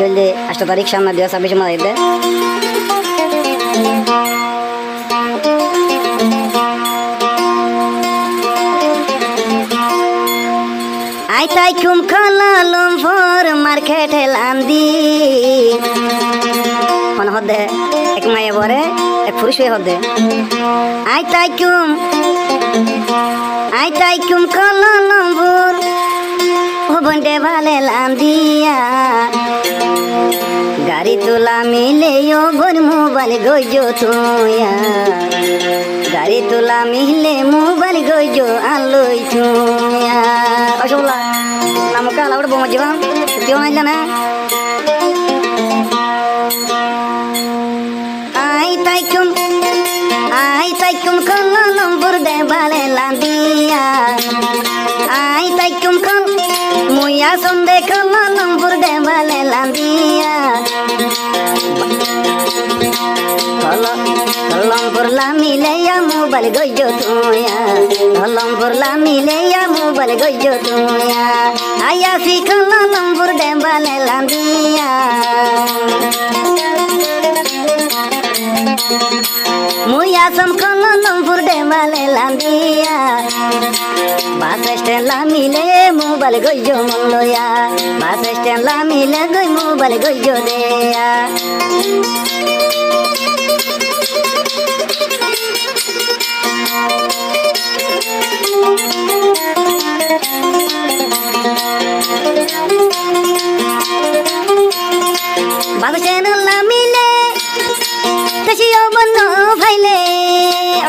জলদি 8 তারিখ সামনে 2026 মাস দে আই তাই কুম খালালম ফর মার্কেট লান্দি কোন হদে এক মায়ে বরে এক পুরুষ হদে আই তাই কুম খালালম ফর ও বন্ডে ভালে লান্দিয়া গাড়ি তোলা মিলে ও বন মোবাইল গইজো তুয়া গাড়ি তোলা মিলে মোবাইল গইজো আলোই তুয়া অসলা নামকা লাউড বমা জীবন কেউ আইলা না আই তাই কুম কলম বুরদে ভালে লান্দিয়া আই তাই কুম কল মুয়া সন্দে কলম বুরদে ভালে লান্দিয়া কলম বুরলা মিলেয়া মোবাইল গইজো তুয়া কলম বুরলা মিলেয়া মোবাইল গইজো তুয়া আয়া ফি কলম বুরদে ভালে লান্দিয়া মুয়া সম কলম বুরদে ভালে লান্দিয়া বাস স্ট্যান্ড লা মিলে মোবাইল গইজো মলয়া বাস স্ট্যান্ড লা মিলে গই মোবাইল গইজো দেয়া বাস স্ট্যান্ড লা মিলে তসিও বন্ধ ফাইলে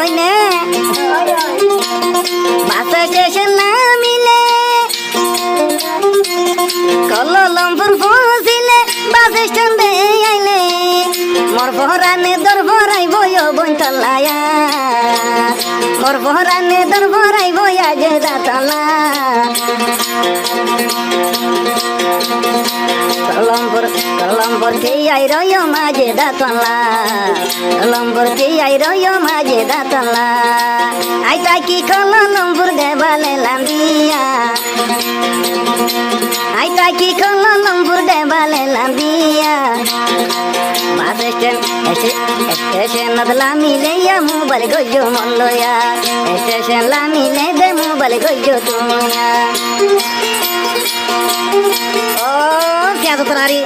ওইনে বাস স্টেশন লা মিলে কলমপুর পৌঁছিলে বাস স্ট্যান্ডে আইলে মোর বহরানে দর ভরাই বইও বইতলায়া মোর বহরানে দর ভরাই বইয়া যে দাতলা কলমপুর কে আই রয় মাঝে দাতলা কলমপুর কে আই রয় মাঝে দাতলা আই তাকি কলমপুর দে ভালে লান্দিয়া আই তাকি কলমপুর দে ভালে লান্দিয়া বাস স্টেশন লা মিলে মোবাইল গইজো মলয়া স্টেশন লা মিলে দে মোবাইল গইজো তুমিয়া ও क्या तो तरारी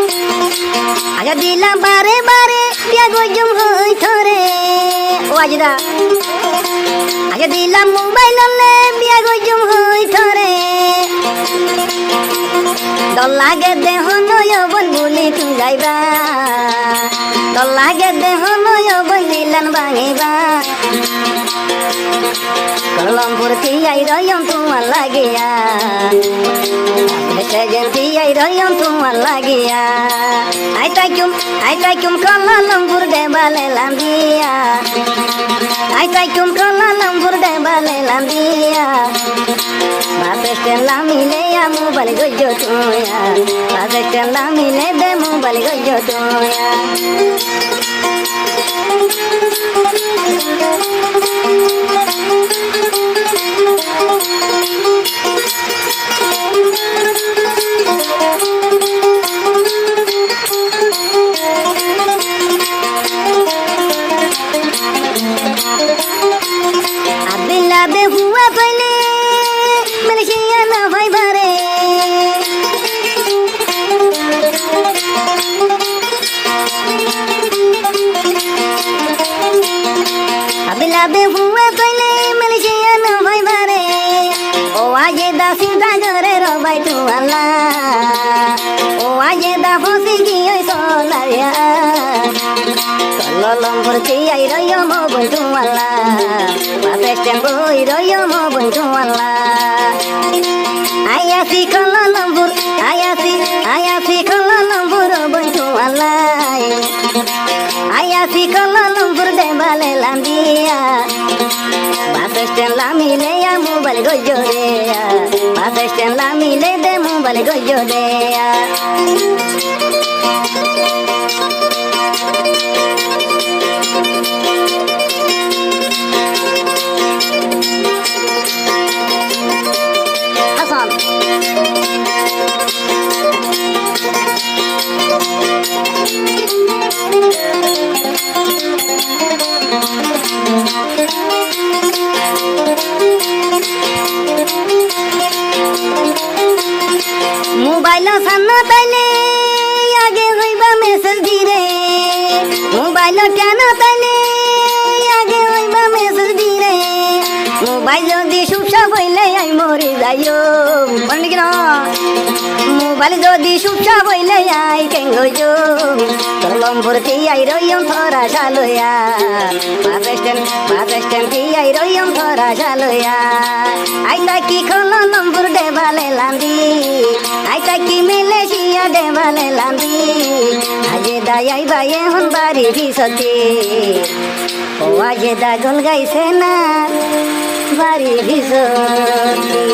आजा दिला बारे बारे पिया गोजुम होई थोरे ओ आजदा आजा दिला मोबाइल ले पिया गोजुम होई थोरे डर लागे देह नय बन बोली तू जाइबा डर लागे देह नय बनिलन बांगेबा कलमपुर ती आई रयम तू लागिया सजन ती आई रयम तू लागिया आई ताकुम कलमपुर दे बाले लांदिया आई ताकुम कलमपुर दे बाले लांदिया बास स्टैंड ला मिले या मोबाइल गइजो तुया बास स्टैंड ला मिले दे मोबाइल गइजो तुया अदिला दे हुआ पहले मलेशिया ना भाई बारे अदिला दे हुआ पहले मलेशिया ना भाई बारे ओ आजे दा सीधा करे रो भाई तू अल्लाह ओ आजे दा फसी की ओय सोलाया कलमपुर ती आई रयो मो बंतु अल्लाह बास स्टैंड बोई रयो मो बंतु अल्लाह आया सी कलमपुर बंतु अल्लाह आया सी कलमपुर दे बाले लांदिया बास स्टैंड ला मिले या मोबाइल गइजो देया बास स्टैंड ला मिले दे मोबाइल गइजो देया সান্না তাইলে আগে হইবা মেসেজ দিরে মোবাইল কেন তাইলে আগে হইবা মেসেজ দিরে মোবাইল যদি সুপসা বইলে আই মরি যাইও বলি কি না মোবাইল যদি সুপসা বইলে আই কেঙ্গইও কলম্বর কি আই রইম থরা শালয়া বাস স্ট্যান্ড কি আই রইম থরা শালয়া আইতা কি খোলো নম্বর দেবালে লান্দি আইতা কি মালয়েশিয়া দেবালে লান্দি আজে দাই বাই হন বাড়ি ভিসতে ও আজে দা গল গাইছে না বাড়ি ভিসতে